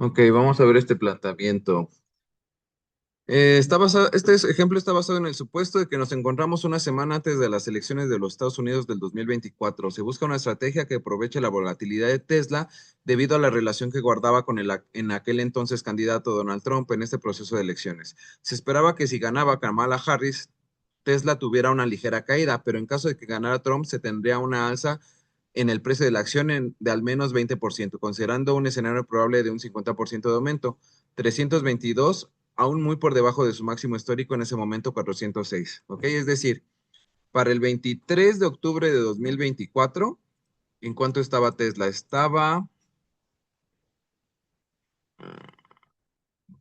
Ok, vamos a ver este planteamiento. Ejemplo está basado en el supuesto de que nos encontramos una semana antes de las elecciones de los Estados Unidos del 2024. Se busca una estrategia que aproveche la volatilidad de Tesla debido a la relación que guardaba con en aquel entonces candidato Donald Trump en este proceso de elecciones. Se esperaba que si ganaba Kamala Harris, Tesla tuviera una ligera caída, pero en caso de que ganara Trump, se tendría una alza en el precio de la acción de al menos 20%, considerando un escenario probable de un 50% de aumento. 322, aún muy por debajo de su máximo histórico en ese momento, 406. ¿Ok? Es decir, para el 23 de octubre de 2024, ¿en cuánto estaba Tesla? Estaba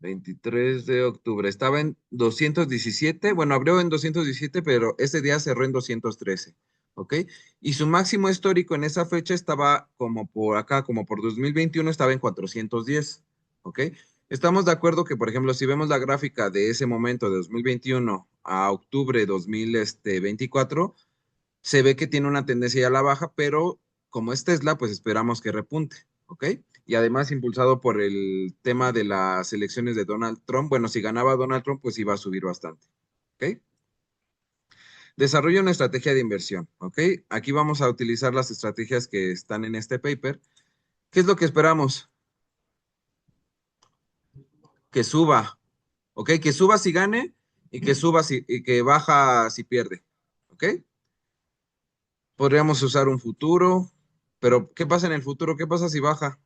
23 de octubre, estaba en 217. Bueno, abrió en 217, pero ese día cerró en 213. ¿Ok? Y su máximo histórico en esa fecha estaba como por acá, como por 2021, estaba en 410. ¿Ok? Estamos de acuerdo que, por ejemplo, si vemos la gráfica de ese momento, de 2021 a octubre de 2024, se ve que tiene una tendencia a la baja, pero como es Tesla, pues esperamos que repunte, ¿ok? Y además impulsado por el tema de las elecciones de Donald Trump, bueno, si ganaba Donald Trump, pues iba a subir bastante, ¿ok? Desarrolla una estrategia de inversión, ¿ok? Aquí vamos a utilizar las estrategias que están en este paper. ¿Qué es lo que esperamos? Que suba, ¿ok? Que suba si gane y que suba si, y que baja si pierde, ¿ok? Podríamos usar un futuro, pero ¿qué pasa en el futuro? ¿Qué pasa si baja?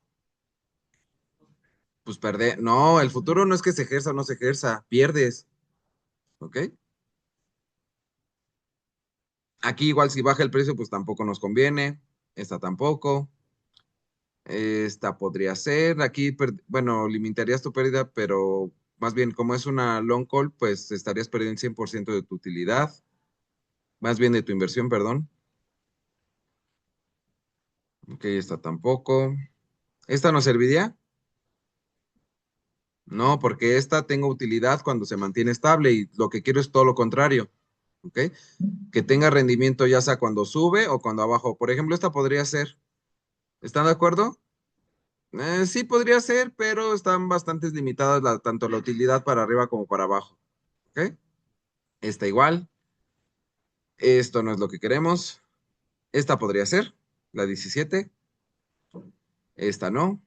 Pues perder. No, el futuro no es que se ejerza o no se ejerza, pierdes, ¿ok? Aquí igual si baja el precio, pues tampoco nos conviene. Esta tampoco. Esta podría ser. Aquí, bueno, limitarías tu pérdida, pero más bien como es una long call, pues estarías perdiendo 100% de tu utilidad, más bien de tu inversión, perdón. Ok, esta tampoco. ¿Esta nos serviría? No, porque esta tengo utilidad cuando se mantiene estable y lo que quiero es todo lo contrario, ¿ok? Que tenga rendimiento ya sea cuando sube o cuando abajo. Por ejemplo, esta podría ser. ¿Están de acuerdo? Sí, podría ser, pero están bastante limitadas tanto la utilidad para arriba como para abajo. ¿Ok? Esta igual. Esto no es lo que queremos. Esta podría ser, la 17. Esta no.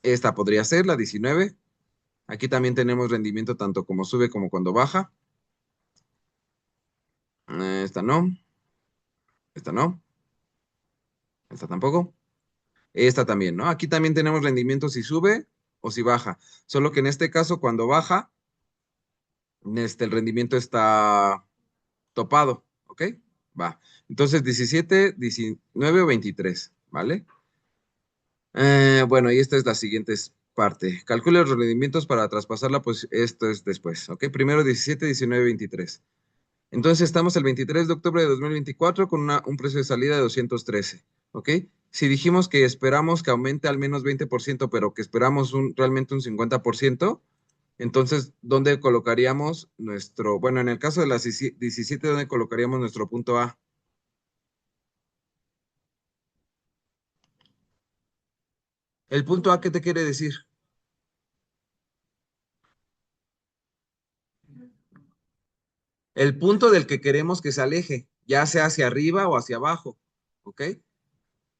Esta podría ser, la 19. Aquí también tenemos rendimiento tanto como sube como cuando baja. Esta no. Esta no. Esta tampoco. Esta también, ¿no? Aquí también tenemos rendimiento si sube o si baja. Solo que en este caso, cuando baja, el rendimiento está topado, ¿ok? Va. Entonces, 17, 19 o 23, ¿vale? Bueno, y esta es la siguiente parte. Calcula los rendimientos para traspasarla, pues esto es después, ¿ok? Primero 17, 19, 23. Entonces, estamos el 23 de octubre de 2024 con un precio de salida de 213, ¿ok? Si dijimos que esperamos que aumente al menos 20%, pero que esperamos realmente un 50%, entonces, ¿dónde colocaríamos bueno, en el caso de las 17, ¿dónde colocaríamos nuestro punto A? ¿El punto A qué te quiere decir? El punto del que queremos que se aleje, ya sea hacia arriba o hacia abajo, ¿ok?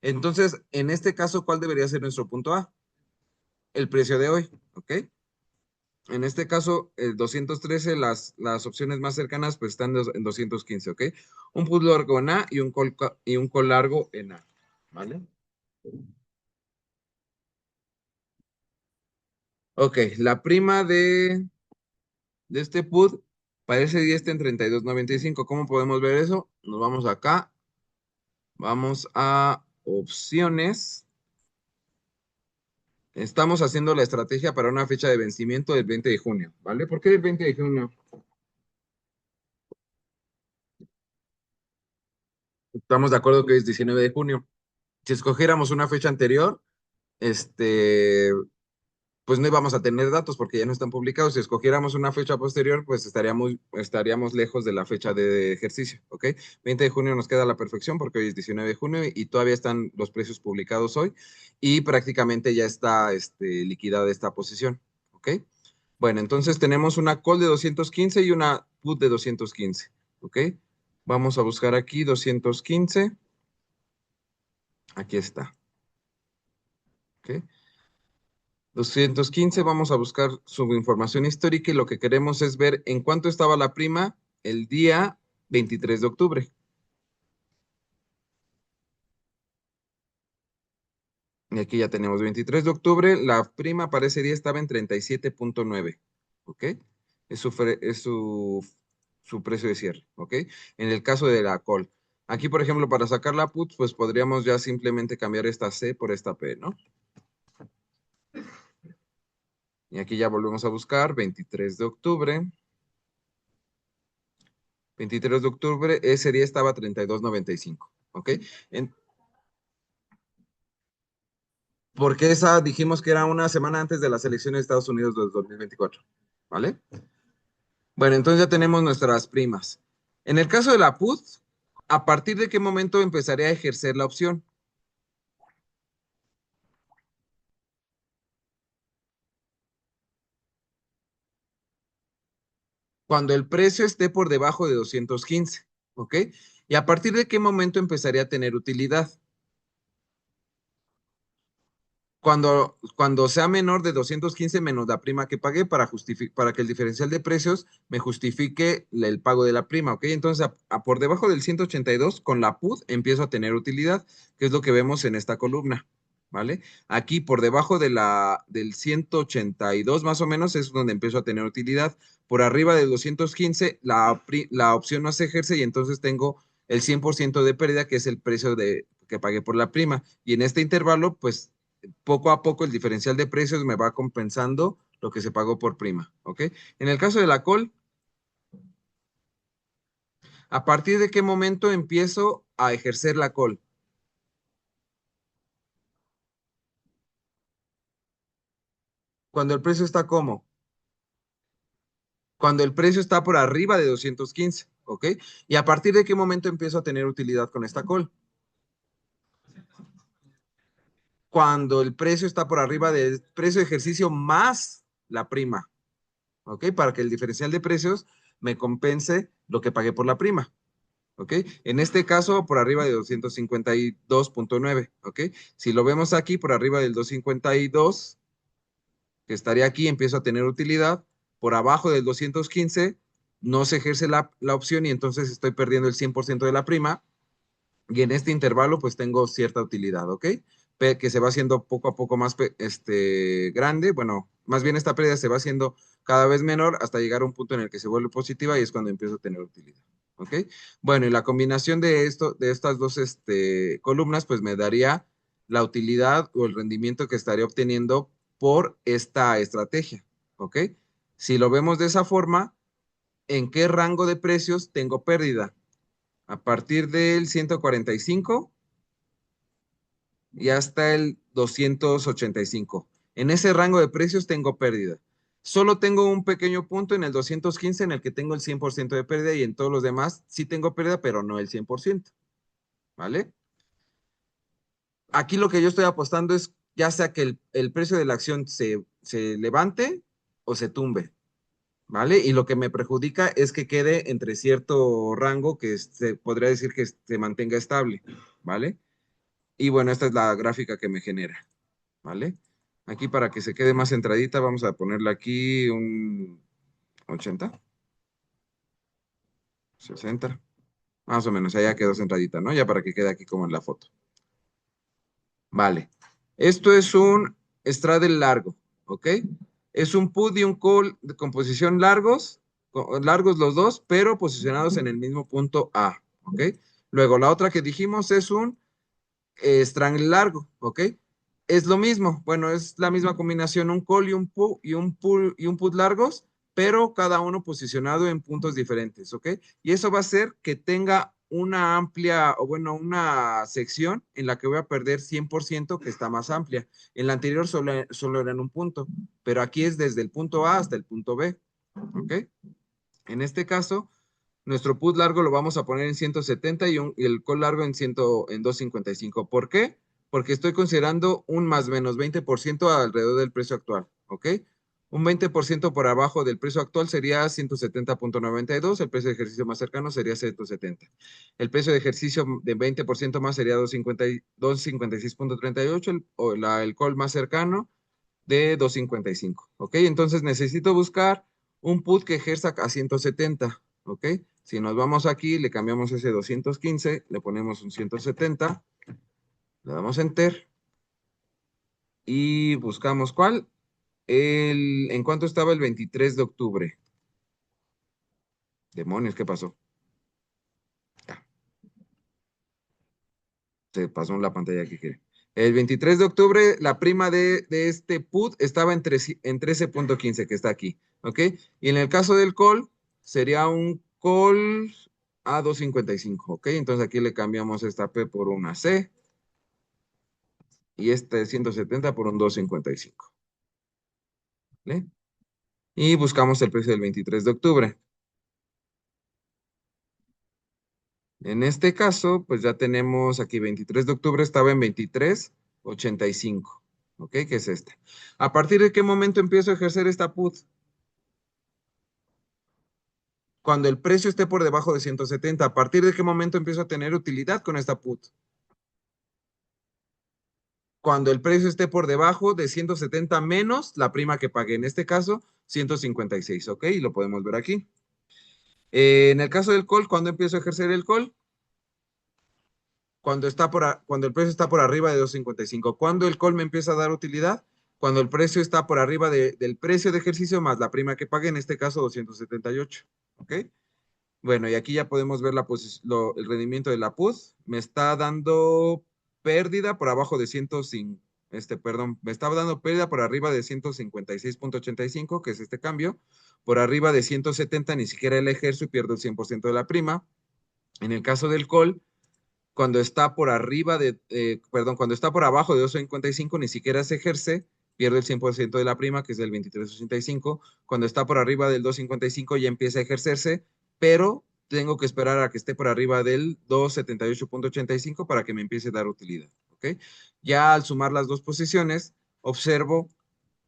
Entonces, en este caso, ¿cuál debería ser nuestro punto A? El precio de hoy, ¿ok? En este caso, el 213, las opciones más cercanas pues están en 215, ¿ok? Un put largo en A y y un call largo en A, ¿vale? Ok, la prima de este put para ese día está en 32.95. ¿Cómo podemos ver eso? Nos vamos acá, vamos a opciones. Estamos haciendo la estrategia para una fecha de vencimiento del 20 de junio, ¿vale? ¿Por qué el 20 de junio? Estamos de acuerdo que es 19 de junio. Si escogiéramos una fecha anterior, este, pues no íbamos a tener datos porque ya no están publicados. Si escogiéramos una fecha posterior, pues estaríamos lejos de la fecha de ejercicio, ¿ok? 20 de junio nos queda a la perfección porque hoy es 19 de junio y todavía están los precios publicados hoy y prácticamente ya está liquidada esta posición, ¿ok? Bueno, entonces tenemos una call de 215 y una put de 215, ¿ok? Vamos a buscar aquí 215. Aquí está, ¿ok? 215, vamos a buscar su información histórica y lo que queremos es ver en cuánto estaba la prima el día 23 de octubre. Y aquí ya tenemos 23 de octubre, la prima para ese día estaba en 37.9, ¿ok? Es su precio de cierre, ¿ok? En el caso de la call. Aquí, por ejemplo, para sacar la put, pues podríamos ya simplemente cambiar esta C por esta P, ¿no? Y aquí ya volvemos a buscar 23 de octubre. 23 de octubre, ese día estaba 32.95, ¿ok? En- Porque esa dijimos que era una semana antes de las elecciones de Estados Unidos del 2024, ¿vale? Bueno, entonces ya tenemos nuestras primas. En el caso de la PUT, ¿a partir de qué momento empezaría a ejercer la opción? Cuando el precio esté por debajo de 215, ¿ok? ¿Y a partir de qué momento empezaría a tener utilidad? Cuando sea menor de 215 menos la prima que pagué para que el diferencial de precios me justifique el pago de la prima, ¿ok? Entonces, por debajo del 182, con la PUD empiezo a tener utilidad, que es lo que vemos en esta columna, ¿vale? Aquí, por debajo del 182 más o menos, es donde empiezo a tener utilidad. Por arriba del 215, la opción no se ejerce y entonces tengo el 100% de pérdida, que es el precio que pagué por la prima. Y en este intervalo, pues poco a poco el diferencial de precios me va compensando lo que se pagó por prima, ¿ok? En el caso de la call, ¿a partir de qué momento empiezo a ejercer la call? Cuando el precio está como, cuando el precio está por arriba de 215, ¿ok? ¿Y a partir de qué momento empiezo a tener utilidad con esta call? Cuando el precio está por arriba del precio de ejercicio más la prima, ¿ok? Para que el diferencial de precios me compense lo que pagué por la prima. ¿Ok? En este caso, por arriba de 252.9, ¿ok? Si lo vemos aquí, por arriba del 252, que estaría aquí, empiezo a tener utilidad. Por abajo del 215, no se ejerce la opción y entonces estoy perdiendo el 100% de la prima. Y en este intervalo, pues tengo cierta utilidad, ¿ok? Que se va haciendo poco a poco más grande. Bueno, más bien esta pérdida se va haciendo cada vez menor hasta llegar a un punto en el que se vuelve positiva y es cuando empiezo a tener utilidad, ¿ok? Bueno, y la combinación de estas dos columnas, pues me daría la utilidad o el rendimiento que estaría obteniendo por esta estrategia, ¿ok? Si lo vemos de esa forma, ¿en qué rango de precios tengo pérdida? A partir del 145 y hasta el 285. En ese rango de precios tengo pérdida. Solo tengo un pequeño punto en el 215 en el que tengo el 100% de pérdida y en todos los demás sí tengo pérdida, pero no el 100%, ¿vale? Aquí lo que yo estoy apostando es ya sea que el precio de la acción se levante o se tumbe, ¿vale? Y lo que me perjudica es que quede entre cierto rango que se podría decir que se mantenga estable, ¿vale? Y bueno, esta es la gráfica que me genera, ¿vale? Aquí para que se quede más centradita, vamos a ponerle aquí un 80, 60, más o menos, ya quedó centradita, ¿no? Ya para que quede aquí como en la foto. Vale. Esto es un straddle largo, ¿ok? Es un put y un call de composición largos, largos los dos, pero posicionados en el mismo punto A, ¿ok? Luego, la otra que dijimos es un strangle largo, ¿ok? Es lo mismo, bueno, es la misma combinación, un call y un put y un put largos, pero cada uno posicionado en puntos diferentes, ¿ok? Y eso va a hacer que tenga una amplia, o bueno, una sección en la que voy a perder 100% que está más amplia. En la anterior solo era en un punto, pero aquí es desde el punto A hasta el punto B, ¿ok? En este caso, nuestro put largo lo vamos a poner en 170 y el call largo en 255. ¿Por qué? Porque estoy considerando un más menos 20% alrededor del precio actual, ¿ok? Un 20% por abajo del precio actual sería 170.92, el precio de ejercicio más cercano sería 170. El precio de ejercicio de 20% más sería 256.38, el call más cercano de 255, ¿ok? Entonces necesito buscar un put que ejerza a 170, ¿ok? Si nos vamos aquí, le cambiamos ese 215, le ponemos un 170, le damos Enter y buscamos ¿cuál? ¿En cuánto estaba el 23 de octubre? Demonios, ¿qué pasó? Ya, se pasó en la pantalla que quiere. El 23 de octubre, la prima de este put estaba en 13.15, que está aquí, ¿ok? Y en el caso del call, sería un call a 255, ¿ok? Entonces aquí le cambiamos esta P por una C y este 170 por un 255, ¿vale? Y buscamos el precio del 23 de octubre. En este caso, pues ya tenemos aquí 23 de octubre, estaba en 23.85, ¿ok? Que es esta. ¿A partir de qué momento empiezo a ejercer esta put? Cuando el precio esté por debajo de 170. ¿A partir de qué momento empiezo a tener utilidad con esta put? Cuando el precio esté por debajo de 170 menos la prima que pagué, en este caso 156, ¿ok? Y lo podemos ver aquí. En el caso del call, ¿cuándo empiezo a ejercer el call? Cuando el precio está por arriba de 255. ¿Cuándo el call me empieza a dar utilidad? Cuando el precio está por arriba del precio de ejercicio más la prima que pague, en este caso 278. ¿Ok? Bueno, y aquí ya podemos ver el rendimiento de la put. Me está dando pérdida por abajo de 105. Perdón, me estaba dando pérdida por arriba de 156.85, que es este cambio. Por arriba de 170 ni siquiera el ejerzo y pierdo el 100% de la prima. En el caso del call, cuando está por arriba perdón, cuando está por abajo de 255 ni siquiera se ejerce, pierde el 100% de la prima, que es del 23.85. Cuando está por arriba del 255 ya empieza a ejercerse, pero tengo que esperar a que esté por arriba del 278.85 para que me empiece a dar utilidad, ¿ok? Ya al sumar las dos posiciones, observo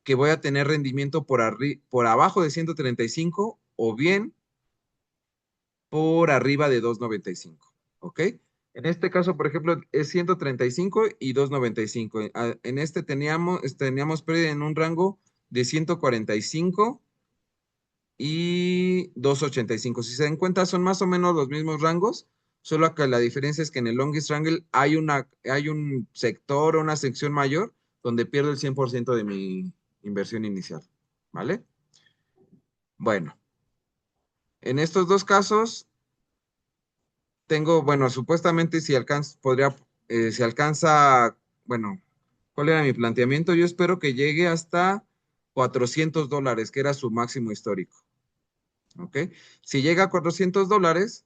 que voy a tener rendimiento por abajo de 135 o bien por arriba de 295, ¿ok? En este caso, por ejemplo, es 135 y 295. En este teníamos pérdida en un rango de 145 y 285. Si se dan cuenta, son más o menos los mismos rangos, solo que la diferencia es que en el longest triangle hay un sector o una sección mayor donde pierdo el 100% de mi inversión inicial, ¿vale? Bueno, en estos dos casos tengo, bueno, supuestamente si alcanza, bueno, ¿cuál era mi planteamiento? Yo espero que llegue hasta $400, que era su máximo histórico, ¿ok? Si llega a $400,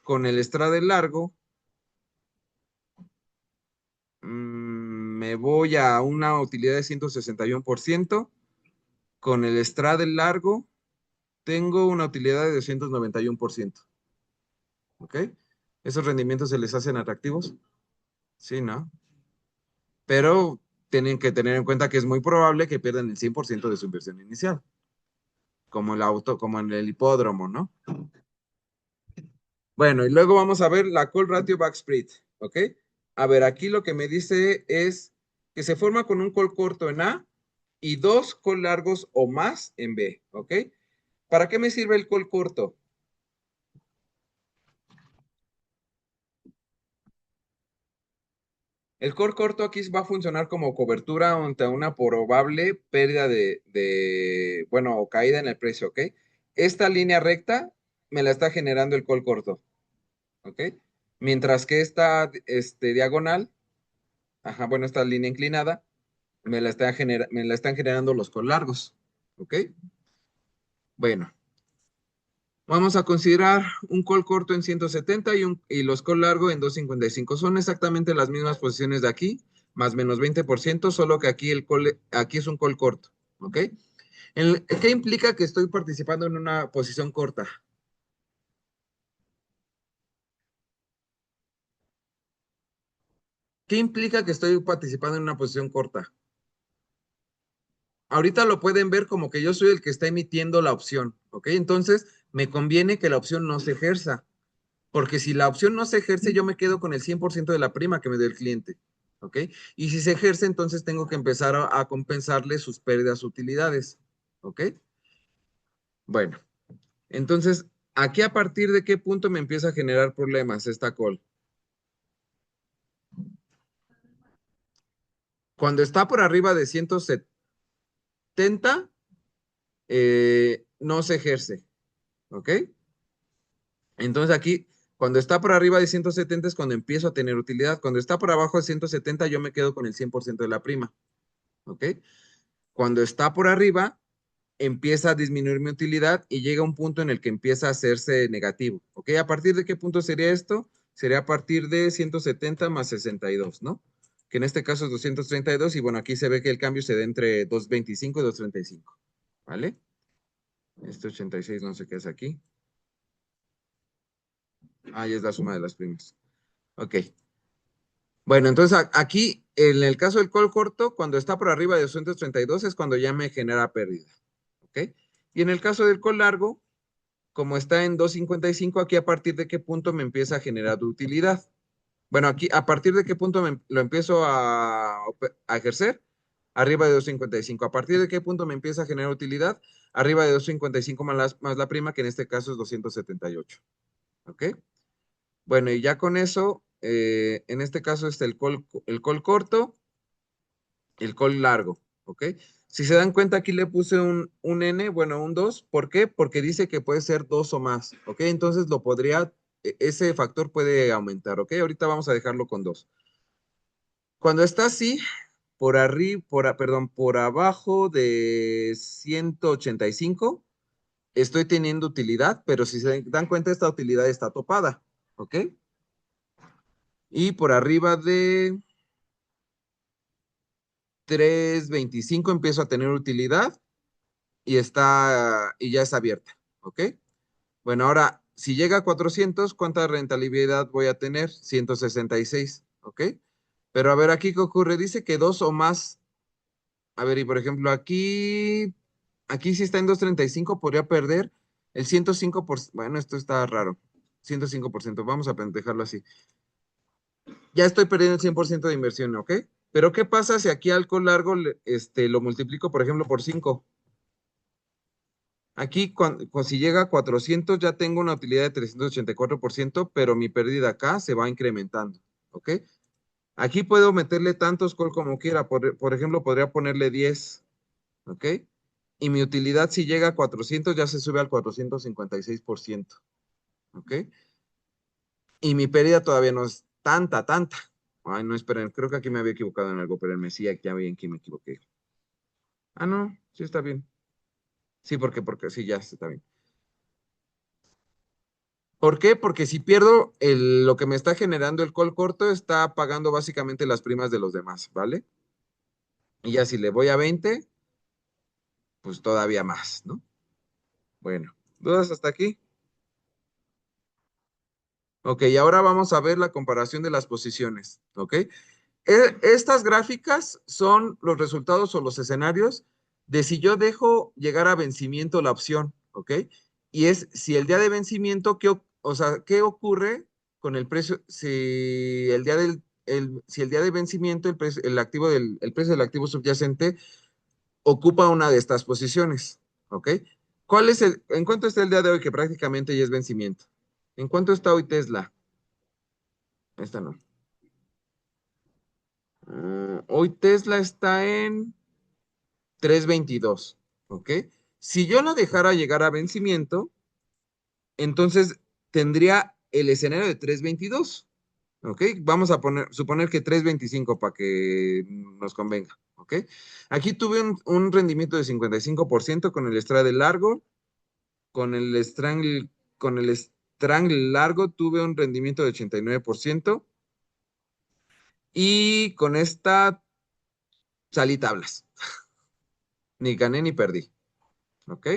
con el strade largo, me voy a una utilidad de 161%. Con el strade largo, tengo una utilidad de 291%, ¿ok? ¿Esos rendimientos se les hacen atractivos? Sí, ¿no? Pero tienen que tener en cuenta que es muy probable que pierdan el 100% de su inversión inicial, como en el hipódromo, ¿no? Bueno, y luego vamos a ver la call ratio backsplit, ¿ok? A ver, aquí lo que me dice es que se forma con un call corto en A y dos call largos o más en B, ¿ok? ¿Para qué me sirve el call corto? El core corto aquí va a funcionar como cobertura ante una probable pérdida bueno, o caída en el precio, ¿ok? Esta línea recta me la está generando el call corto, ¿ok? Mientras que esta diagonal, ajá, bueno, esta línea inclinada, me la están generando los call largos, ¿ok? Bueno, Vamos a considerar un call corto en 170 y los call largo en 255. Son exactamente las mismas posiciones de aquí, más menos 20%, solo que aquí, aquí es un call corto, ¿ok? ¿Qué implica que estoy participando en una posición corta? ¿Qué implica que estoy participando en una posición corta? Ahorita lo pueden ver como que yo soy el que está emitiendo la opción, ¿ok? Entonces, me conviene que la opción no se ejerza, porque si la opción no se ejerce, yo me quedo con el 100% de la prima que me dio el cliente, ¿ok? Y si se ejerce, entonces tengo que empezar a compensarle sus pérdidas utilidades, ¿ok? Bueno, entonces, aquí a partir de qué punto me empieza a generar problemas esta call. Cuando está por arriba de 170, no se ejerce, ¿ok? Entonces aquí, cuando está por arriba de 170 es cuando empiezo a tener utilidad. Cuando está por abajo de 170 yo me quedo con el 100% de la prima, ¿ok? Cuando está por arriba, empieza a disminuir mi utilidad y llega un punto en el que empieza a hacerse negativo, ¿ok? ¿A partir de qué punto sería esto? Sería a partir de 170 más 62, ¿no? Que en este caso es 232 y bueno, aquí se ve que el cambio se da entre 225 y 235, ¿vale? Este 86 no sé qué es aquí. Ah, ya es la suma de las primas. Ok. Bueno, entonces aquí, en el caso del call corto, cuando está por arriba de 232 es cuando ya me genera pérdida, ¿ok? Y en el caso del call largo, como está en 255, aquí a partir de qué punto me empieza a generar utilidad. Bueno, aquí a partir de qué punto lo empiezo a ejercer, arriba de 255. A partir de qué punto me empieza a generar utilidad, arriba de 255 más la prima, que en este caso es 278, ¿ok? Bueno, y ya con eso, en este caso está el call corto, el call largo, ¿ok? Si se dan cuenta, aquí le puse un N, bueno, un 2. ¿Por qué? Porque dice que puede ser 2 o más, ¿ok? Entonces ese factor puede aumentar, ¿ok? Ahorita vamos a dejarlo con 2. Cuando está así, por arriba, perdón, por abajo de 185, estoy teniendo utilidad, pero si se dan cuenta, esta utilidad está topada, ¿ok? Y por arriba de 325 empiezo a tener utilidad y ya está abierta, ¿ok? Bueno, ahora, si llega a 400, ¿cuánta rentabilidad voy a tener? 166, ¿ok? Pero a ver, aquí qué ocurre, dice que 2 o más. A ver, y por ejemplo, aquí si está en 235 podría perder el 105%. Bueno, esto está raro. 105%, vamos a dejarlo así. Ya estoy perdiendo el 100% de inversión, ¿ok? Pero ¿qué pasa si aquí al call largo lo multiplico, por ejemplo, por 5? Aquí, si llega a 400, ya tengo una utilidad de 384%, pero mi pérdida acá se va incrementando, ¿ok? Aquí puedo meterle tantos call como quiera. Por ejemplo, podría ponerle 10, ¿ok? Y mi utilidad, si llega a 400, ya se sube al 456%, ¿ok? Y mi pérdida todavía no es tanta. Ay, no, esperen, creo que aquí me había equivocado en algo, pero me decía ya bien que me equivoqué. Ah, no, sí está bien. Sí, porque sí, ya está bien. ¿Por qué? Porque si pierdo lo que me está generando el call corto, está pagando básicamente las primas de los demás, ¿vale? Y ya si le voy a 20, pues todavía más, ¿no? Bueno, ¿dudas hasta aquí? Ok, y ahora vamos a ver la comparación de las posiciones, ¿ok? Estas gráficas son los resultados o los escenarios de si yo dejo llegar a vencimiento la opción, ¿ok? Y es si el día de vencimiento, o sea, ¿qué ocurre con el precio? Si el día si el día de vencimiento el precio del activo subyacente ocupa una de estas posiciones, ¿ok? ¿En cuánto está el día de hoy que prácticamente ya es vencimiento? ¿En cuánto está hoy Tesla? Esta no. Hoy Tesla está en 322, ¿ok? Si yo lo dejara llegar a vencimiento, entonces tendría el escenario de 322, ¿ok? Vamos a suponer que 325 para que nos convenga, ¿ok? Aquí tuve un rendimiento de 55% con el straddle largo, con el strangle con el strike largo tuve un rendimiento de 89% y con esta salí tablas. Ni gané ni perdí. ¿Ok?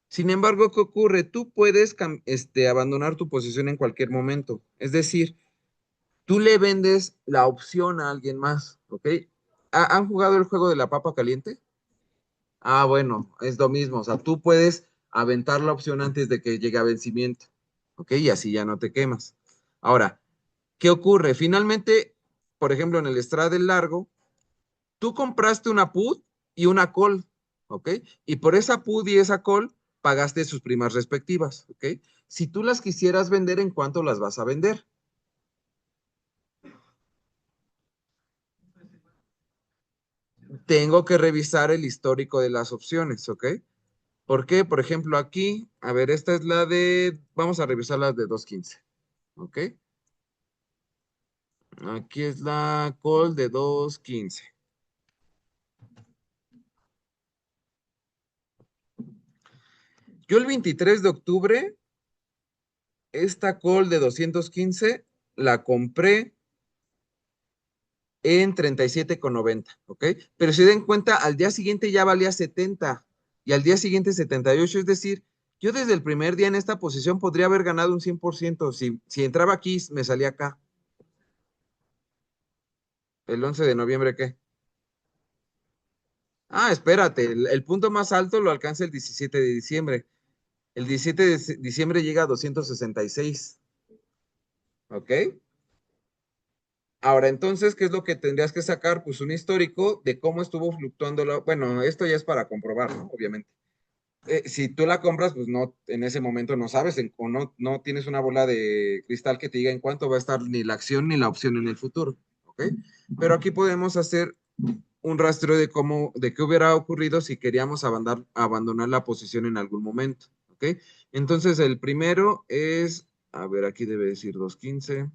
Sin embargo, ¿qué ocurre? Tú puedes abandonar tu posición en cualquier momento. Es decir, tú le vendes la opción a alguien más. ¿Ok? ¿Han jugado el juego de la papa caliente? Ah, bueno, es lo mismo. O sea, tú puedes aventar la opción antes de que llegue a vencimiento. ¿Ok? Y así ya no te quemas. Ahora, ¿qué ocurre? Finalmente, por ejemplo, en el Strade del Largo, tú compraste una put y una call, ¿ok? Y por esa put y esa call pagaste sus primas respectivas, ¿ok? Si tú las quisieras vender, ¿en cuánto las vas a vender? Tengo que revisar el histórico de las opciones, ¿ok? ¿Por qué? Por ejemplo, aquí, a ver, esta es la de, vamos a revisar las de 2.15, ¿ok? Aquí es la call de 2.15. Yo el 23 de octubre, esta call de 215 la compré en 37,90, ¿ok? Pero si den cuenta, al día siguiente ya valía 70 y al día siguiente 78, es decir, yo desde el primer día en esta posición podría haber ganado un 100%. Si entraba aquí, me salía acá. ¿El 11 de noviembre qué? Ah, espérate, el punto más alto lo alcanza el 17 de diciembre. El 17 de diciembre llega a 266, ¿ok? Ahora, entonces, ¿qué es lo que tendrías que sacar? Pues un histórico de cómo estuvo fluctuando Bueno, esto ya es para comprobar, ¿no? Obviamente. Si tú la compras, pues no, en ese momento no sabes, o no tienes una bola de cristal que te diga en cuánto va a estar ni la acción ni la opción en el futuro, ¿ok? Pero aquí podemos hacer un rastreo de de qué hubiera ocurrido si queríamos abandonar la posición en algún momento, ¿ok? Entonces, el primero es, a ver, aquí debe decir 2.15.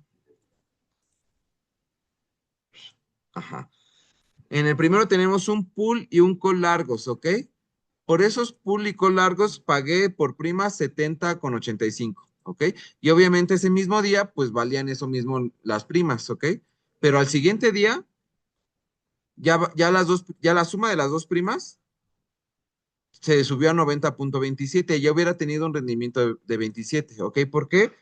Ajá. En el primero tenemos un pool y un call largos, ¿ok? Por esos pool y call largos pagué por prima 70,85, ¿ok? Y obviamente ese mismo día, pues valían eso mismo las primas, ¿ok? Pero al siguiente día, ya la suma de las dos primas se subió a 90,27. Ya hubiera tenido un rendimiento de 27, ¿ok? ¿Por qué?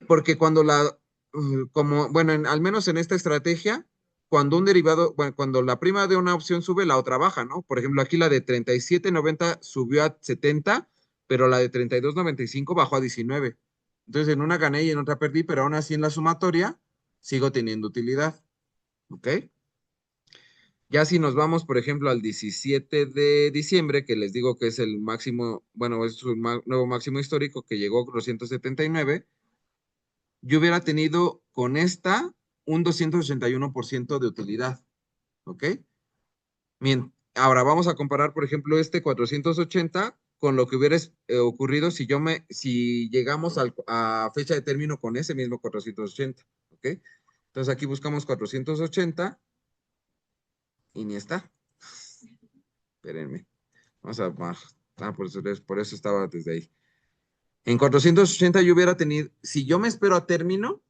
Porque como, bueno, al menos en esta estrategia, cuando un derivado, bueno, cuando la prima de una opción sube, la otra baja, ¿no? Por ejemplo, aquí la de 37,90 subió a 70, pero la de 32,95 bajó a 19. Entonces, en una gané y en otra perdí, pero aún así en la sumatoria sigo teniendo utilidad, ¿ok? Ya si nos vamos, por ejemplo, al 17 de diciembre, que les digo que es el máximo, bueno, es su nuevo máximo histórico que llegó a 279, yo hubiera tenido con esta un 281% de utilidad, ¿ok? Ahora vamos a comparar, por ejemplo, este 480 con lo que hubiera ocurrido si llegamos a fecha de término con ese mismo 480, ¿ok? Entonces aquí buscamos 480 y ni está. Espérenme. Vamos a por eso estaba desde ahí. En 480 yo hubiera tenido, si yo me espero a término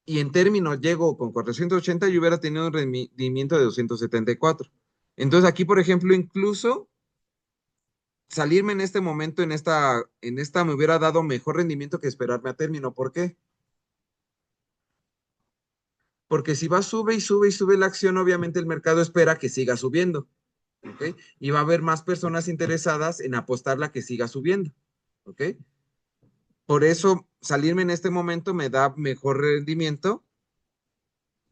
y en término llego con 480, yo hubiera tenido un rendimiento de 274. Entonces aquí, por ejemplo, incluso salirme en este momento, en esta me hubiera dado mejor rendimiento que esperarme a término. ¿Por qué? Porque si va, sube y sube y sube la acción, obviamente el mercado espera que siga subiendo, ¿ok? Y va a haber más personas interesadas en apostarla que siga subiendo, ¿ok? Por eso salirme en este momento me da mejor rendimiento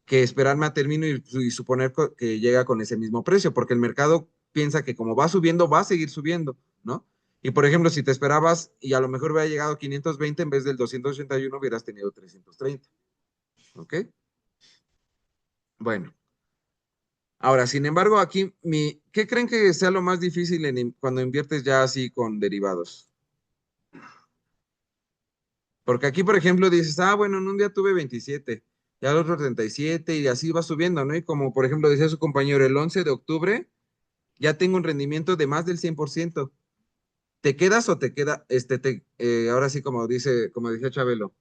que esperarme a término y suponer que llega con ese mismo precio, porque el mercado piensa que como va subiendo, va a seguir subiendo, ¿no? Y por ejemplo, si te esperabas y a lo mejor hubiera llegado a 520 en vez del 281, hubieras tenido 330, ¿ok? Bueno, ahora, sin embargo, aquí, ¿qué creen que sea lo más difícil cuando inviertes ya así con derivados? Porque aquí, por ejemplo, dices, bueno, en un día tuve 27, ya al otro 37 y así va subiendo, ¿no? Y como, por ejemplo, decía su compañero, el 11 de octubre ya tengo un rendimiento de más del 100%. ¿te quedas o te queda, ahora sí como dice Chabelo,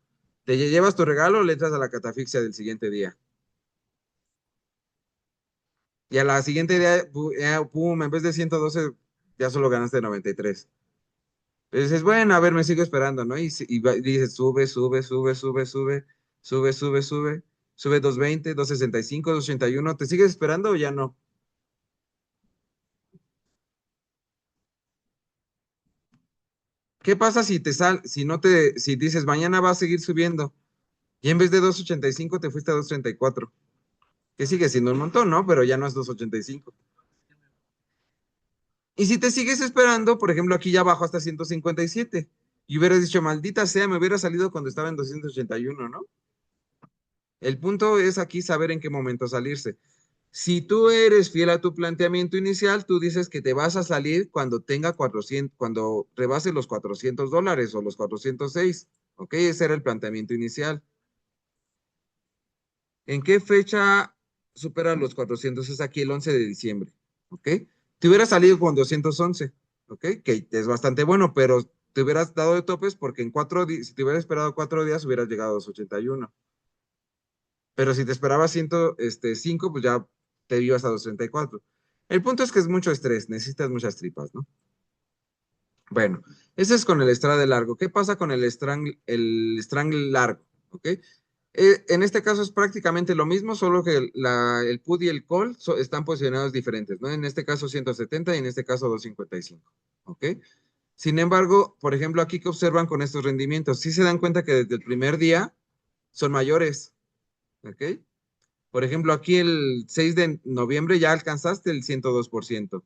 ¿te llevas tu regalo o le entras a la catafixia del siguiente día? Y a la siguiente día, pum, en vez de 112 ya solo ganaste 93. Entonces dices, bueno, a ver, me sigo esperando, ¿no? Y dices, sube 220, 265, 281, ¿te sigues esperando o ya no? ¿Qué pasa si no si dices, mañana va a seguir subiendo y en vez de 285 te fuiste a 234? Que sigue siendo un montón, ¿no? Pero ya no es 285. Y si te sigues esperando, por ejemplo, aquí ya bajo hasta 157 y hubieras dicho, maldita sea, me hubiera salido cuando estaba en 281, ¿no? El punto es aquí saber en qué momento salirse. Si tú eres fiel a tu planteamiento inicial, tú dices que te vas a salir cuando tenga 400, cuando rebase los $400 o los 406. ¿Ok? Ese era el planteamiento inicial. ¿En qué fecha supera los 400? Es aquí el 11 de diciembre. ¿Ok? Te hubieras salido con 211. ¿Ok? Que es bastante bueno, pero te hubieras dado de topes porque en 4 días, si te hubieras esperado 4 días, hubieras llegado a 281. Pero si te esperabas 105, pues ya te ibas a 234. El punto es que es mucho estrés, necesitas muchas tripas, ¿no? Bueno, ese es con el estrade largo. ¿Qué pasa con el strangle largo? ¿Ok? En este caso es prácticamente lo mismo, solo que el put y el call están posicionados diferentes, ¿no? En este caso 170 y en este caso 255. ¿Ok? Sin embargo, por ejemplo, aquí que observan con estos rendimientos, sí se dan cuenta que desde el primer día son mayores. ¿Ok? Por ejemplo, aquí el 6 de noviembre ya alcanzaste el 102%.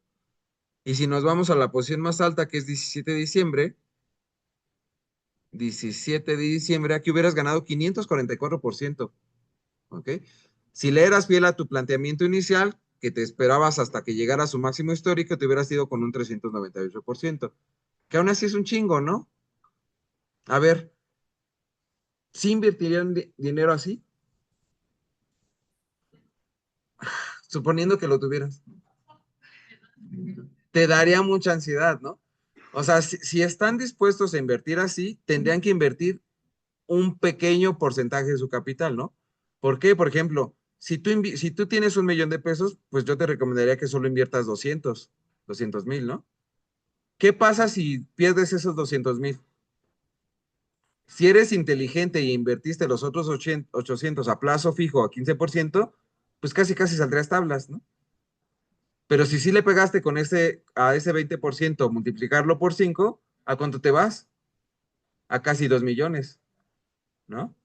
Y si nos vamos a la posición más alta, que es 17 de diciembre, aquí hubieras ganado 544%. ¿Ok? Si le eras fiel a tu planteamiento inicial, que te esperabas hasta que llegara a su máximo histórico, te hubieras ido con un 398%. Que aún así es un chingo, ¿no? A ver, ¿sí invertirían dinero así? Suponiendo que lo tuvieras. Te daría mucha ansiedad, ¿no? O sea, si están dispuestos a invertir así, tendrían que invertir un pequeño porcentaje de su capital, ¿no? ¿Por qué? Por ejemplo, si tú tienes 1 millón de pesos, pues yo te recomendaría que solo inviertas 200,000, ¿no? ¿Qué pasa si pierdes esos 200,000? Si eres inteligente y invertiste los otros 800 a plazo fijo a 15%, pues casi casi saldrías tablas, ¿no? Pero si sí le pegaste a ese 20%, multiplicarlo por 5, ¿a cuánto te vas? A casi 2 millones, ¿no?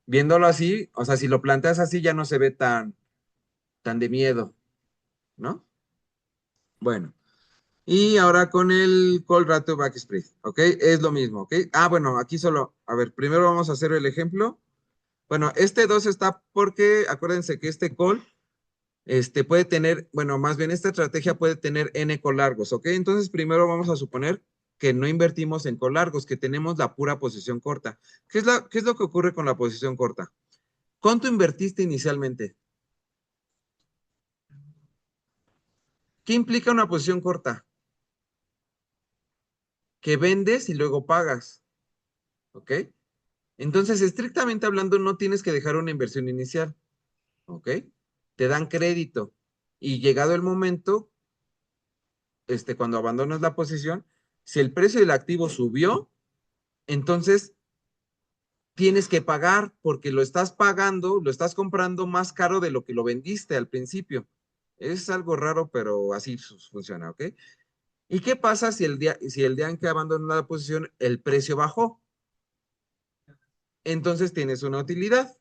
Viéndolo así, o sea, si lo planteas así ya no se ve tan de miedo, ¿no? Bueno, y ahora con el call ratio backspread, ¿ok? Es lo mismo, ¿ok? Ah, bueno, aquí solo, a ver, primero vamos a hacer el ejemplo. Bueno, este 2 está porque acuérdense que este call puede tener, bueno, más bien esta estrategia puede tener N call largos, ¿ok? Entonces primero vamos a suponer que no invertimos en call largos, que tenemos la pura posición corta. ¿Qué es lo que ocurre con la posición corta? ¿Cuánto invertiste inicialmente? ¿Qué implica una posición corta? Que vendes y luego pagas, ¿ok? Entonces, estrictamente hablando, no tienes que dejar una inversión inicial, ¿ok? Te dan crédito y llegado el momento, cuando abandonas la posición, si el precio del activo subió, entonces tienes que pagar porque lo estás pagando, lo estás comprando más caro de lo que lo vendiste al principio. Es algo raro, pero así funciona, ¿ok? ¿Y qué pasa si el día en que abandonas la posición, el precio bajó? Entonces tienes una utilidad,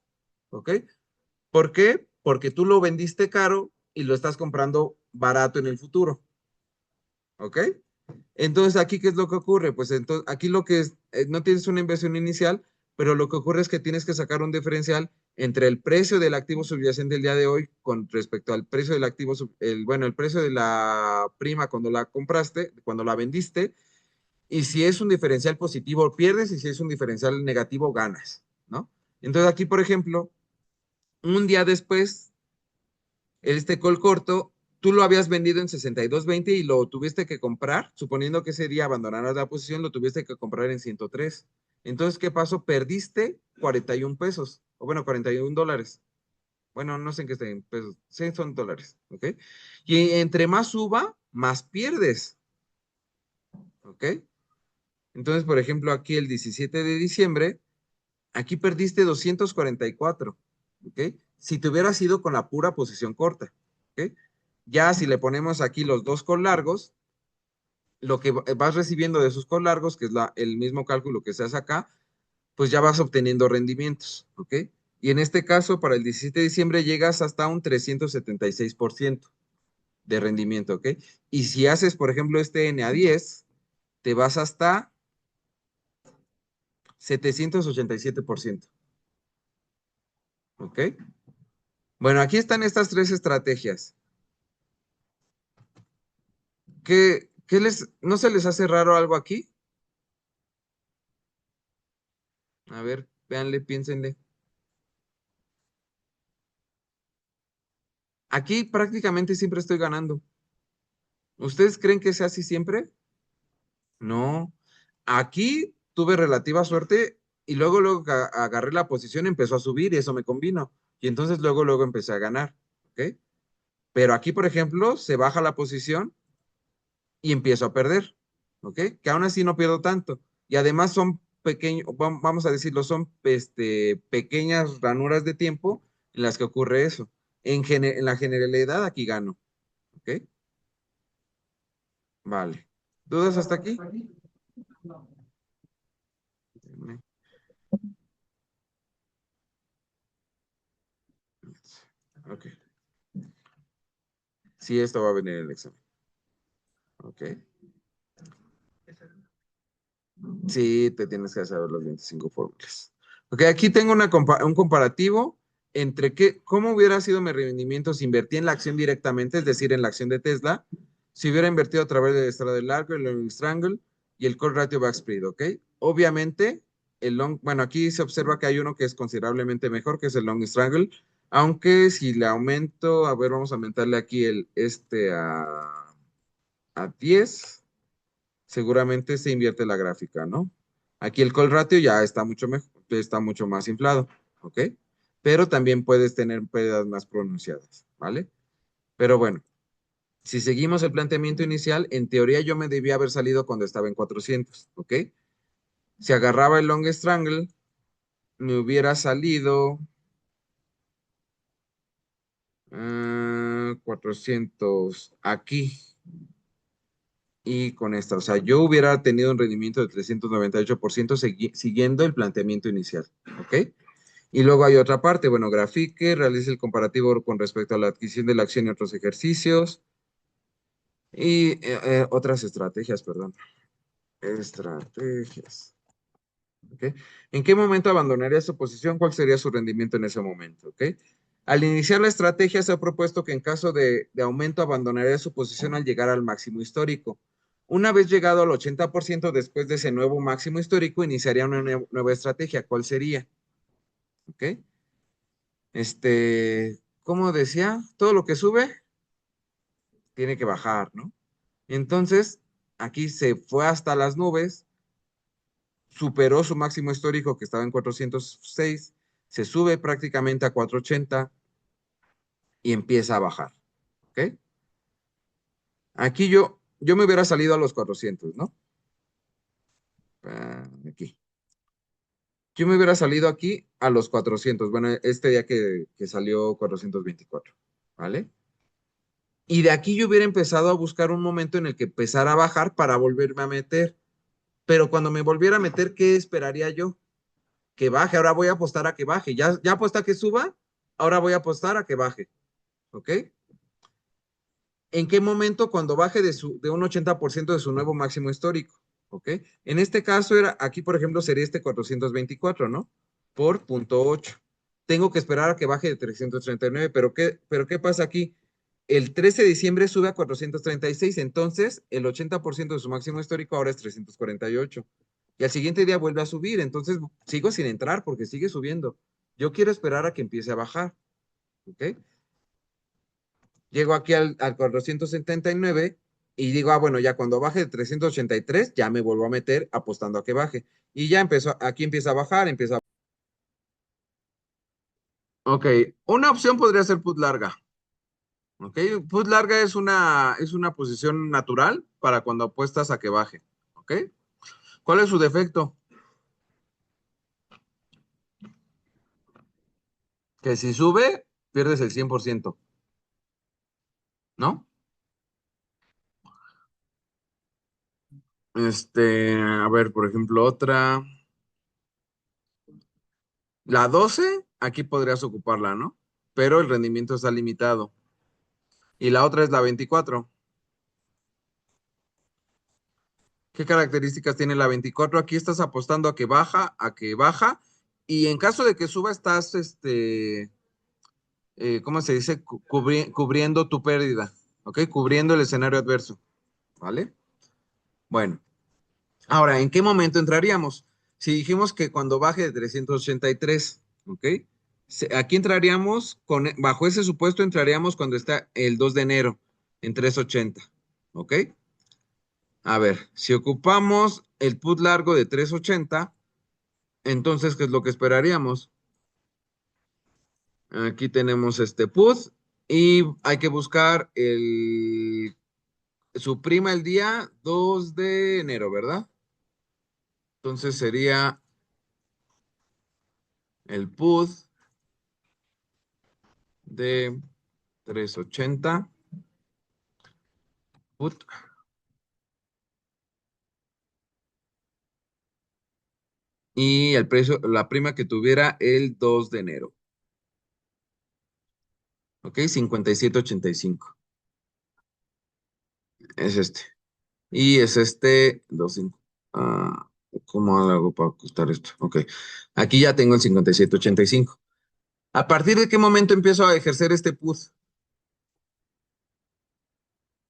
¿ok? ¿Por qué? Porque tú lo vendiste caro y lo estás comprando barato en el futuro, ¿ok? Entonces, aquí, ¿qué es lo que ocurre? Pues entonces, aquí lo que es, no tienes una inversión inicial, pero lo que ocurre es que tienes que sacar un diferencial entre el precio del activo subyacente del día de hoy con respecto al precio del activo, bueno, el precio de la prima cuando la compraste, cuando la vendiste, y si es un diferencial positivo, pierdes, y si es un diferencial negativo, ganas, ¿no? Entonces, aquí, por ejemplo, un día después, call corto tú lo habías vendido en 62.20 y lo tuviste que comprar, suponiendo que ese día abandonaras la posición, lo tuviste que comprar en 103. Entonces, ¿qué pasó? Perdiste 41 pesos, o bueno, $41. Bueno, no sé en qué estén en pesos, sí son dólares, ¿ok? Y entre más suba, más pierdes, ¿ok? Entonces, por ejemplo, aquí el 17 de diciembre, aquí perdiste 244, ¿ok? Si te hubieras ido con la pura posición corta, ¿ok? Ya si le ponemos aquí los dos con largos, lo que vas recibiendo de esos con largos, que es el mismo cálculo que se hace acá, pues ya vas obteniendo rendimientos, ¿ok? Y en este caso, para el 17 de diciembre llegas hasta un 376% de rendimiento, ¿ok? Y si haces, por ejemplo, este NA10, te vas hasta 787%, ¿ok? Bueno, aquí están estas tres estrategias. ¿No se les hace raro algo aquí? A ver, véanle, piénsenle. Aquí prácticamente siempre estoy ganando. ¿Ustedes creen que sea así siempre? No. Aquí tuve relativa suerte y luego que agarré la posición empezó a subir y eso me convino. Y entonces luego empecé a ganar. ¿Ok? Pero aquí, por ejemplo, se baja la posición y empiezo a perder. ¿Ok? Que aún así no pierdo tanto. Y además son pequeños, vamos a decirlo, son pequeñas ranuras de tiempo en las que ocurre eso. En la generalidad aquí gano. ¿Ok? Vale. ¿Dudas hasta aquí? Ok. Sí, esto va a venir en el examen. Ok. Sí, te tienes que saber las 25 fórmulas. Ok, aquí tengo un comparativo entre cómo hubiera sido mi rendimiento si invertí en la acción directamente, es decir, en la acción de Tesla, si hubiera invertido a través del estrado del largo, el long strangle y el call ratio back spread, ¿ok? Obviamente, bueno, aquí se observa que hay uno que es considerablemente mejor, que es el long strangle, aunque si le aumento, a ver, vamos a aumentarle aquí a 10, seguramente se invierte la gráfica, ¿no? Aquí el call ratio ya está mucho mejor, está mucho más inflado, ¿ok? Pero también puedes tener pérdidas más pronunciadas, ¿vale? Pero bueno, si seguimos el planteamiento inicial, en teoría yo me debía haber salido cuando estaba en 400, ¿ok? Si agarraba el long strangle, me hubiera salido 400 aquí y con esta. O sea, yo hubiera tenido un rendimiento de 398% siguiendo el planteamiento inicial, ¿ok? Y luego hay otra parte, bueno, grafique, realice el comparativo con respecto a la adquisición de la acción y otros ejercicios y otras estrategias, perdón. Estrategias. ¿Ok? ¿En qué momento abandonaría su posición? ¿Cuál sería su rendimiento en ese momento? ¿Ok? Al iniciar la estrategia se ha propuesto que en caso de aumento abandonaría su posición al llegar al máximo histórico. Una vez llegado al 80% después de ese nuevo máximo histórico, iniciaría una nueva estrategia. ¿Cuál sería? ¿Ok? ¿Cómo decía? Todo lo que sube tiene que bajar, ¿no? Entonces, aquí se fue hasta las nubes, superó su máximo histórico que estaba en 406, se sube prácticamente a 480 y empieza a bajar, ¿ok? Aquí yo me hubiera salido a los 400, ¿no? Aquí. Yo me hubiera salido aquí a los 400, bueno, este día que salió 424, ¿vale? Y de aquí yo hubiera empezado a buscar un momento en el que empezara a bajar para volverme a meter. Pero cuando me volviera a meter, ¿qué esperaría yo? Que baje. Ahora voy a apostar a que baje. Ya apuesta a que suba, ahora voy a apostar a que baje. ¿Ok? ¿En qué momento? Cuando baje de un 80% de su nuevo máximo histórico. ¿Ok? En este caso, aquí, por ejemplo, sería este 424, ¿no? Por punto 8. Tengo que esperar a que baje de 339, pero ¿qué pasa aquí? El 13 de diciembre sube a 436, entonces el 80% de su máximo histórico ahora es 348. Y al siguiente día vuelve a subir, entonces sigo sin entrar porque sigue subiendo. Yo quiero esperar a que empiece a bajar, ¿ok? Llego aquí al 479 y digo, bueno, ya cuando baje de 383, ya me vuelvo a meter apostando a que baje. Y ya empezó, aquí empieza a bajar, empieza a... Ok, una opción podría ser put larga. Ok, put larga es una posición natural para cuando apuestas a que baje. Ok, ¿cuál es su defecto? Que si sube, pierdes el 100%, ¿no? A ver, por ejemplo, otra. La 12 aquí podrías ocuparla, ¿no? Pero el rendimiento está limitado. Y la otra es la 24. ¿Qué características tiene la 24? Aquí estás apostando a que baja, y en caso de que suba, estás, ¿cómo se dice? Cubriendo tu pérdida, ¿ok? Cubriendo el escenario adverso, ¿vale? Bueno, ahora, ¿en qué momento entraríamos? Si dijimos que cuando baje de 383, ¿ok? Aquí entraríamos, bajo ese supuesto, entraríamos cuando está el 2 de enero en 380, ¿ok? A ver, si ocupamos el put largo de 380, entonces, ¿qué es lo que esperaríamos? Aquí tenemos este put y hay que buscar su prima el día 2 de enero, ¿verdad? Entonces sería el put de 380 put, y el precio, la prima que tuviera el 2 de enero, ¿ok? 57.85 es este. Y es este 25. Ah, ¿Cómo hago para ajustar esto? Ok. Aquí ya tengo el 57.85. ¿A partir de qué momento empiezo a ejercer este put?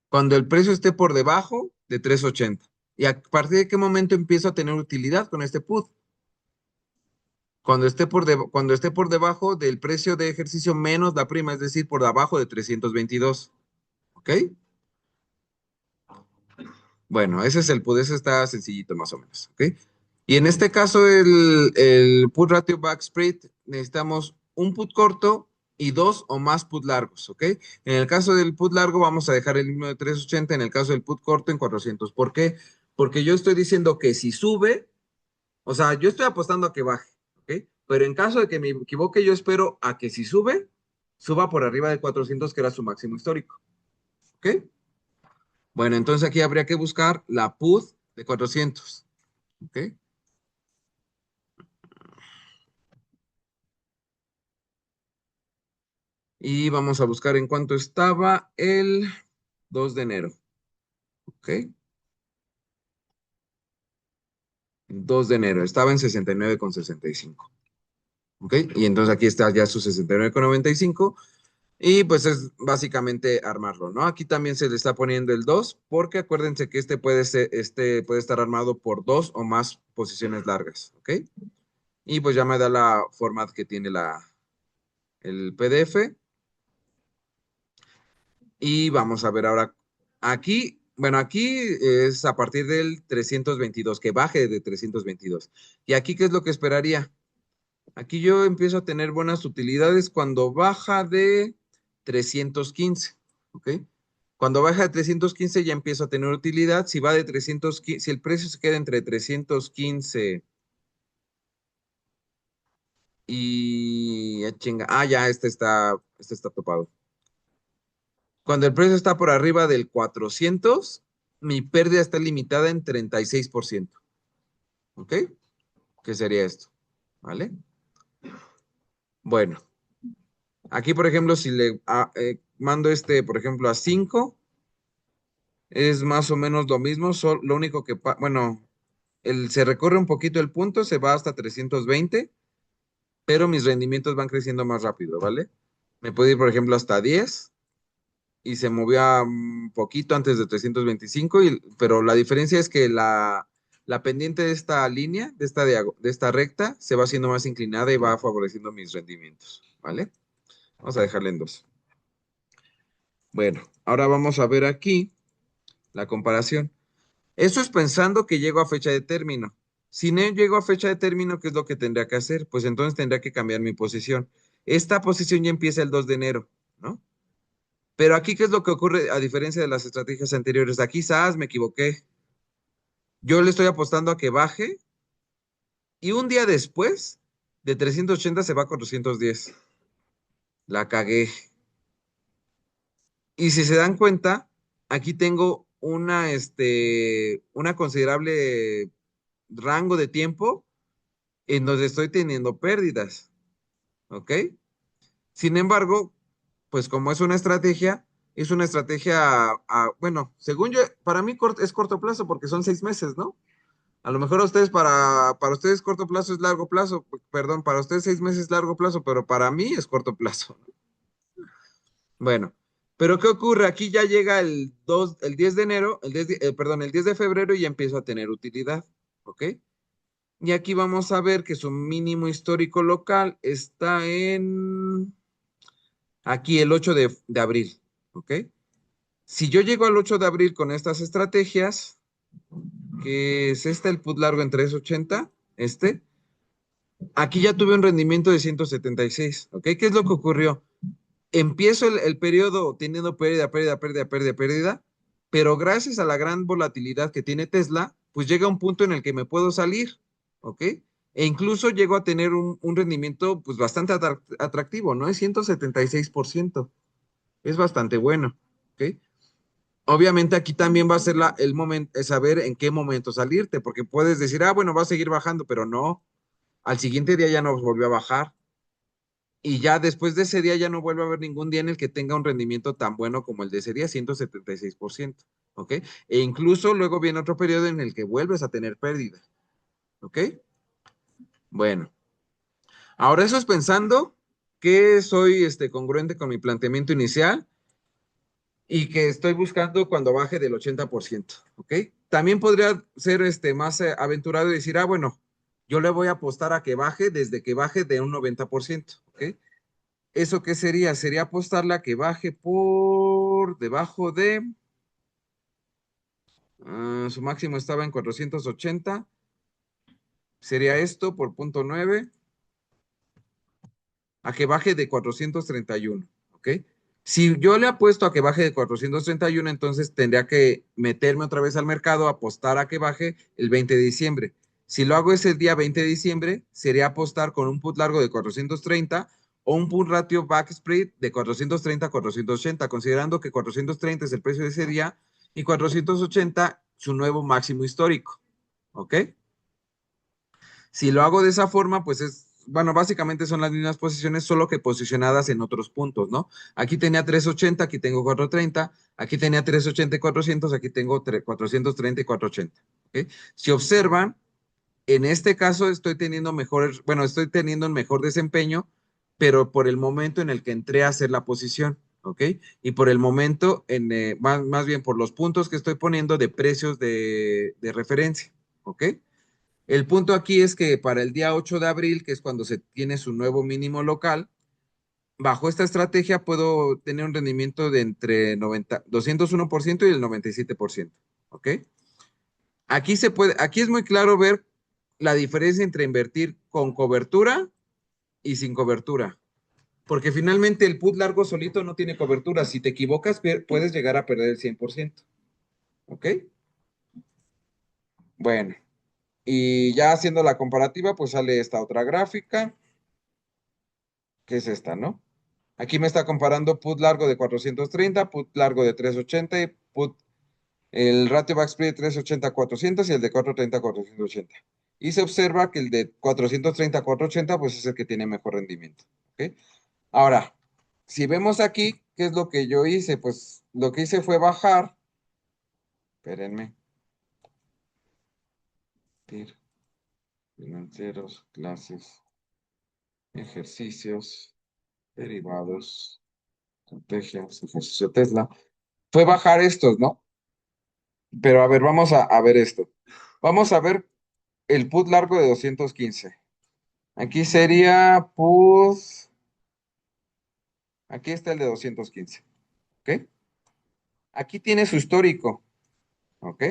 Cuando el precio esté por debajo de 380. ¿Y a partir de qué momento empiezo a tener utilidad con este put? Cuando esté por debajo del precio de ejercicio menos la prima, es decir, por debajo de 322. ¿Ok? Bueno, ese es el put, ese está sencillito más o menos. ¿Ok? Y en este caso, el put ratio backsplit, necesitamos un put corto y dos o más put largos, ¿ok? En el caso del put largo vamos a dejar el mismo de 380, en el caso del put corto en 400. ¿Por qué? Porque yo estoy diciendo que si sube, o sea, yo estoy apostando a que baje, ¿ok? Pero en caso de que me equivoque, yo espero a que si sube, suba por arriba de 400, que era su máximo histórico, ¿ok? Bueno, entonces aquí habría que buscar la put de 400, ¿ok? Y vamos a buscar en cuánto estaba el 2 de enero, ¿ok? 2 de enero, estaba en 69,65, ¿ok? Y entonces aquí está ya su 69,95. Y pues es básicamente armarlo, ¿no? Aquí también se le está poniendo el 2 porque acuérdense que este puede estar armado por dos o más posiciones largas, ¿ok? Y pues ya me da la format que tiene el PDF. Y vamos a ver ahora, aquí, bueno, aquí es a partir del 322, que baje de 322. ¿Y aquí qué es lo que esperaría? Aquí yo empiezo a tener buenas utilidades cuando baja de 315, ¿ok? Cuando baja de 315 ya empiezo a tener utilidad. Si va de 315, si el precio se queda entre 315 y... ya, este está topado. Cuando el precio está por arriba del 400, mi pérdida está limitada en 36%. ¿Ok? ¿Qué sería esto? ¿Vale? Bueno, aquí, por ejemplo, si mando por ejemplo, a 5, es más o menos lo mismo. Lo único que, bueno, se recorre un poquito el punto, se va hasta 320, pero mis rendimientos van creciendo más rápido, ¿vale? Me puedo ir, por ejemplo, hasta 10 y se movía un poquito antes de 325, pero la diferencia es que la pendiente de esta línea, de esta recta, se va haciendo más inclinada y va favoreciendo mis rendimientos, ¿vale? Vamos a dejarle en 2. Bueno, ahora vamos a ver aquí la comparación. Eso es pensando que llego a fecha de término. Si no llego a fecha de término, ¿qué es lo que tendría que hacer? Pues entonces tendría que cambiar mi posición. Esta posición ya empieza el 2 de enero, ¿no? Pero aquí, ¿qué es lo que ocurre a diferencia de las estrategias anteriores? Aquí, quizás me equivoqué. Yo le estoy apostando a que baje y un día después de 380 se va a 410. La cagué. Y si se dan cuenta, aquí tengo una considerable rango de tiempo en donde estoy teniendo pérdidas, ¿ok? Sin embargo, pues como es una estrategia, bueno, según yo, para mí es corto plazo porque son 6 meses, ¿no? A lo mejor a ustedes, para ustedes corto plazo es largo plazo, perdón, para ustedes 6 meses es largo plazo, pero para mí es corto plazo. Bueno, pero ¿qué ocurre? Aquí ya llega el 10 de enero, perdón, el 10 de febrero y ya empiezo a tener utilidad, ¿ok? Y aquí vamos a ver que su mínimo histórico local está aquí el 8 de abril, ¿ok? Si yo llego al 8 de abril con estas estrategias, que es el put largo en 380, aquí ya tuve un rendimiento de 176, ¿ok? ¿Qué es lo que ocurrió? Empiezo el periodo teniendo pérdida, pérdida, pérdida, pérdida, pérdida, pero gracias a la gran volatilidad que tiene Tesla, pues llega un punto en el que me puedo salir, ¿ok? E incluso llego a tener un rendimiento pues bastante atractivo, ¿no? Es 176%, es bastante bueno, ¿ok? Obviamente aquí también va a ser el momento, saber en qué momento salirte, porque puedes decir, bueno, va a seguir bajando, pero no, al siguiente día ya no volvió a bajar. Y ya después de ese día ya no vuelve a haber ningún día en el que tenga un rendimiento tan bueno como el de ese día, 176%, ¿ok? E incluso luego viene otro periodo en el que vuelves a tener pérdida, ¿ok? Bueno, ahora eso es pensando que soy congruente con mi planteamiento inicial y que estoy buscando cuando baje del 80%, ¿ok? También podría ser más aventurado y decir, bueno, yo le voy a apostar a que baje desde que baje de un 90%, ¿ok? ¿Eso qué sería? Sería apostarle a que baje por debajo de, su máximo estaba en 480, sería esto por punto 9, a que baje de 431, ¿ok? Si yo le apuesto a que baje de 431, entonces tendría que meterme otra vez al mercado, apostar a que baje el 20 de diciembre. Si lo hago ese día 20 de diciembre, sería apostar con un put largo de 430 o un put ratio back spread de 430 a 480, considerando que 430 es el precio de ese día y 480 su nuevo máximo histórico, ¿ok? Si lo hago de esa forma, pues bueno, básicamente son las mismas posiciones, solo que posicionadas en otros puntos, ¿no? Aquí tenía 380, aquí tengo 430, aquí tenía 380 y 400, aquí tengo 430 y 480, ¿ok? Si observan, en este caso estoy teniendo un mejor desempeño, pero por el momento en el que entré a hacer la posición, ¿ok? Y por el momento, más bien por los puntos que estoy poniendo de precios de referencia, ¿ok? El punto aquí es que para el día 8 de abril, que es cuando se tiene su nuevo mínimo local, bajo esta estrategia puedo tener un rendimiento de entre 201% y el 97%. ¿Ok? Aquí es muy claro ver la diferencia entre invertir con cobertura y sin cobertura. Porque finalmente el put largo solito no tiene cobertura. Si te equivocas, puedes llegar a perder el 100%. ¿Ok? Bueno, y ya haciendo la comparativa, pues sale esta otra gráfica, que es esta, ¿no? Aquí me está comparando put largo de 430, put largo de 380 y el ratio backsplit de 380 a 400 y el de 430 a 480. Y se observa que el de 430 a 480 pues es el que tiene mejor rendimiento. ¿Ok? Ahora, si vemos aquí, ¿qué es lo que yo hice? Pues lo que hice fue bajar, espérenme, financieros, clases, ejercicios, derivados, estrategias, ejercicio Tesla. Fue bajar estos, ¿no? Pero a ver, vamos a ver esto. Vamos a ver el put largo de 215. Aquí sería put, aquí está el de 215. ¿Ok? Aquí tiene su histórico, ¿ok?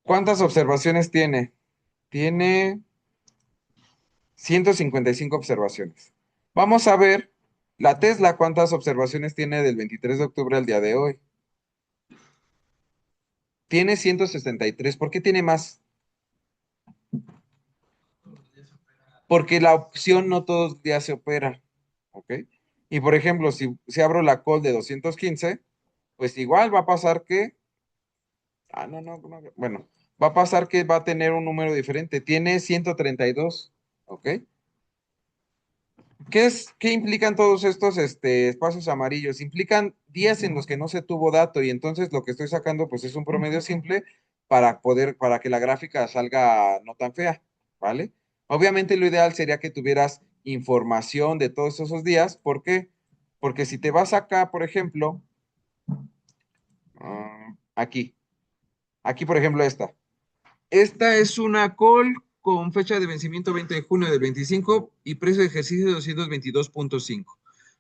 ¿Cuántas observaciones tiene? Tiene 155 observaciones. Vamos a ver la Tesla, ¿cuántas observaciones tiene del 23 de octubre al día de hoy? Tiene 163. ¿Por qué tiene más? Porque la opción no todos los días se opera, ¿ok? Y por ejemplo, si abro la call de 215, pues igual va a pasar que, bueno, va a pasar que va a tener un número diferente. Tiene 132, ¿ok? ¿Qué implican todos estos espacios amarillos? Implican días en los que no se tuvo dato y entonces lo que estoy sacando pues es un promedio simple para que la gráfica salga no tan fea, ¿vale? Obviamente lo ideal sería que tuvieras información de todos esos días. ¿Por qué? Porque si te vas acá, por ejemplo, aquí, por ejemplo esta. Esta es una call con fecha de vencimiento 20 de junio del 25 y precio de ejercicio de 222.5.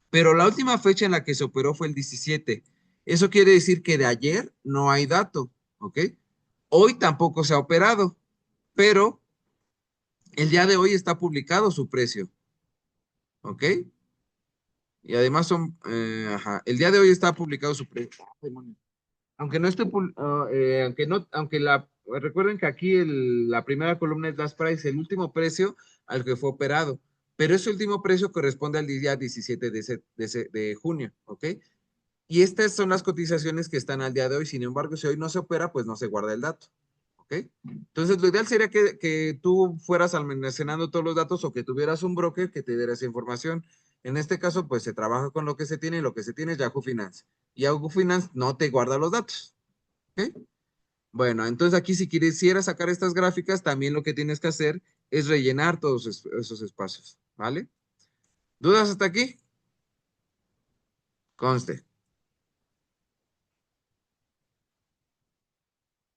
Pero la última fecha en la que se operó fue el 17. Eso quiere decir que de ayer no hay dato, ¿ok? Hoy tampoco se ha operado, pero el día de hoy está publicado su precio, ¿ok? Y además ajá, el día de hoy está publicado su precio. Ah, demonios. Aunque no esté, aunque no, aunque recuerden que aquí la primera columna es last price, el último precio al que fue operado, pero ese último precio corresponde al día 17 de junio, ¿ok? Y estas son las cotizaciones que están al día de hoy. Sin embargo, si hoy no se opera, pues no se guarda el dato, ¿ok? Entonces, lo ideal sería que tú fueras almacenando todos los datos o que tuvieras un broker que te diera esa información. En este caso, pues se trabaja con lo que se tiene y lo que se tiene es Yahoo Finance. Y Yahoo Finance no te guarda los datos. ¿Ok? Bueno, entonces aquí si quisieras sacar estas gráficas, también lo que tienes que hacer es rellenar todos esos espacios, ¿vale? ¿Dudas hasta aquí? Conste.